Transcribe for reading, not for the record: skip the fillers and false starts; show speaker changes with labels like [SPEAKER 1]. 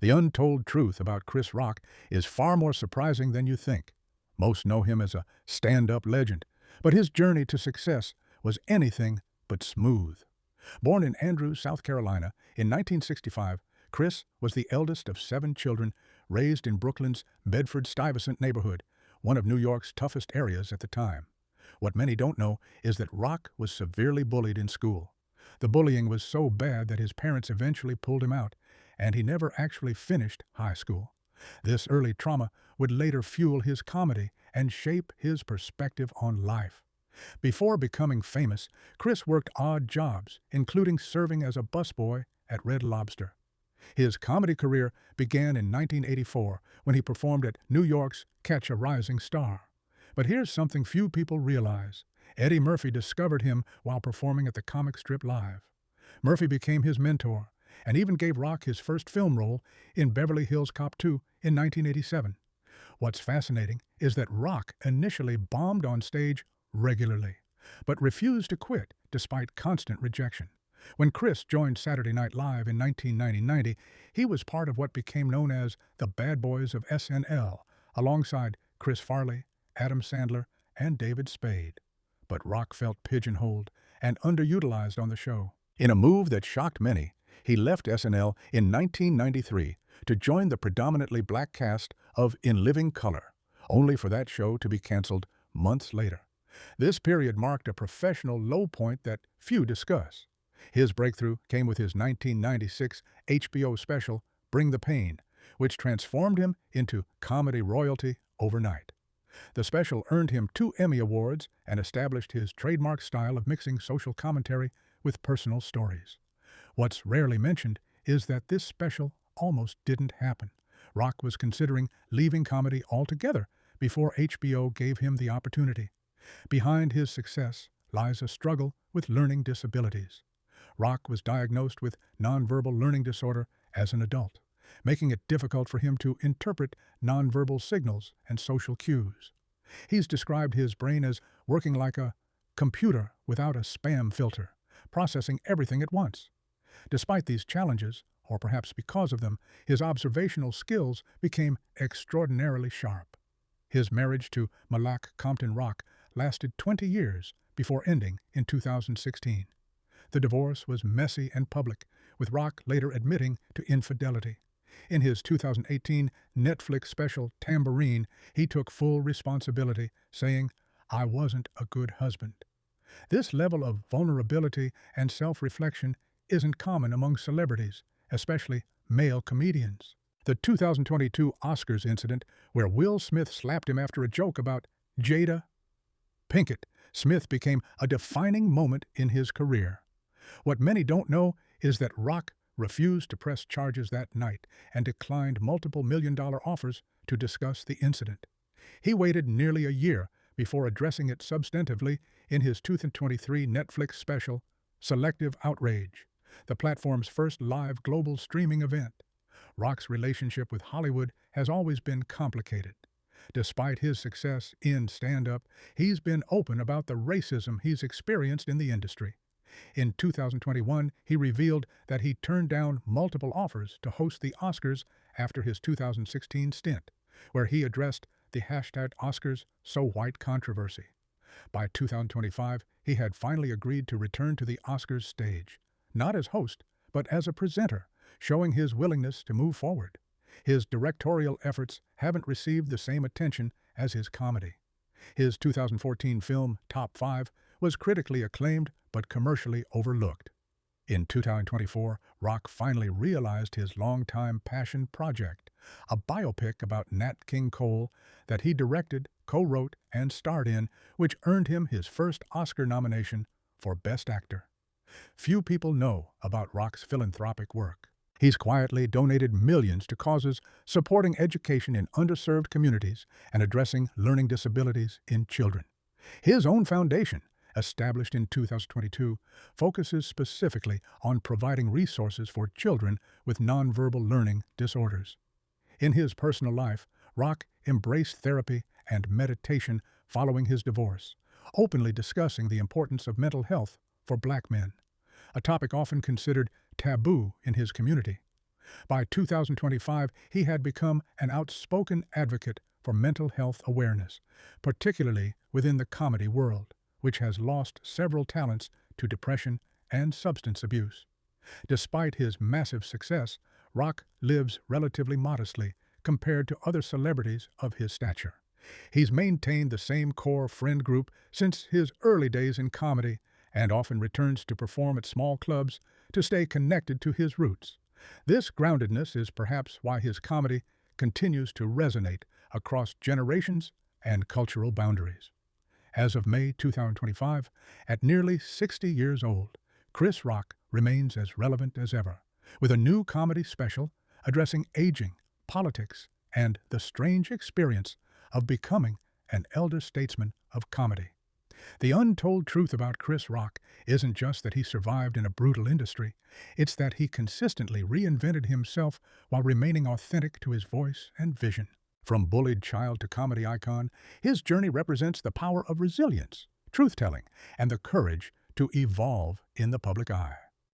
[SPEAKER 1] The untold truth about Chris Rock is far more surprising than you think. Most know him as a stand-up legend, but his journey to success was anything but smooth. Born in Andrews, South Carolina in 1965, Chris was the eldest of 7 children raised in Brooklyn's Bedford-Stuyvesant neighborhood, one of New York's toughest areas at the time. What many don't know is that Rock was severely bullied in school. The bullying was so bad that his parents eventually pulled him out, and he never actually finished high school. This early trauma would later fuel his comedy and shape his perspective on life. Before becoming famous, Chris worked odd jobs, including serving as a busboy at Red Lobster. His comedy career began in 1984 when he performed at New York's Catch a Rising Star. But here's something few people realize. Eddie Murphy discovered him while performing at the comic strip Live. Murphy became his mentor and even gave Rock his first film role in Beverly Hills Cop 2 in 1987. What's fascinating is that Rock initially bombed on stage regularly, but refused to quit despite constant rejection. When Chris joined Saturday Night Live in 1990, he was part of what became known as the Bad Boys of SNL, alongside Chris Farley, Adam Sandler, and David Spade. But Rock felt pigeonholed and underutilized on the show. In a move that shocked many, he left SNL in 1993 to join the predominantly black cast of In Living Color, only for that show to be canceled months later. This period marked a professional low point that few discuss. His breakthrough came with his 1996 HBO special, Bring the Pain, which transformed him into comedy royalty overnight. The special earned him 2 Emmy Awards and established his trademark style of mixing social commentary with personal stories. What's rarely mentioned is that this special almost didn't happen. Rock was considering leaving comedy altogether before HBO gave him the opportunity. Behind his success lies a struggle with learning disabilities. Rock was diagnosed with nonverbal learning disorder as an adult, making it difficult for him to interpret nonverbal signals and social cues. He's described his brain as working like a computer without a spam filter, processing everything at once. Despite these challenges, or perhaps because of them, his observational skills became extraordinarily sharp. His marriage to Malak Compton Rock lasted 20 years before ending in 2016. The divorce was messy and public, with Rock later admitting to infidelity. In his 2018 Netflix special Tambourine, he took full responsibility, saying, "I wasn't a good husband." This level of vulnerability and self-reflection isn't common among celebrities, especially male comedians. The 2022 Oscars incident, where Will Smith slapped him after a joke about Jada Pinkett Smith, became a defining moment in his career. What many don't know is that Rock refused to press charges that night and declined multiple million-dollar offers to discuss the incident. He waited nearly a year before addressing it substantively in his 2023 Netflix special, Selective Outrage, the platform's first live global streaming event. Rock's relationship with Hollywood has always been complicated. Despite his success in stand-up, he's been open about the racism he's experienced in the industry. In 2021, he revealed that he turned down multiple offers to host the Oscars after his 2016 stint, where he addressed the #OscarsSoWhite controversy. By 2025, he had finally agreed to return to the Oscars stage, not as host, but as a presenter, showing his willingness to move forward. His directorial efforts haven't received the same attention as his comedy. His 2014 film, Top 5, was critically acclaimed but commercially overlooked. In 2024, Rock finally realized his longtime passion project, a biopic about Nat King Cole that he directed, co-wrote, and starred in, which earned him his first Oscar nomination for Best Actor. Few people know about Rock's philanthropic work. He's quietly donated millions to causes supporting education in underserved communities and addressing learning disabilities in children. His own foundation, established in 2022, focuses specifically on providing resources for children with nonverbal learning disorders. In his personal life, Rock embraced therapy and meditation following his divorce, openly discussing the importance of mental health for Black men, a topic often considered taboo in his community. By 2025, he had become an outspoken advocate for mental health awareness, particularly within the comedy world, which has lost several talents to depression and substance abuse. Despite his massive success, Rock lives relatively modestly compared to other celebrities of his stature. He's maintained the same core friend group since his early days in comedy and often returns to perform at small clubs to stay connected to his roots. This groundedness is perhaps why his comedy continues to resonate across generations and cultural boundaries. As of May 2025, at nearly 60 years old, Chris Rock remains as relevant as ever, with a new comedy special addressing aging, politics, and the strange experience of becoming an elder statesman of comedy. The untold truth about Chris Rock isn't just that he survived in a brutal industry, it's that he consistently reinvented himself while remaining authentic to his voice and vision. From bullied child to comedy icon, his journey represents the power of resilience, truth-telling, and the courage to evolve in the public eye.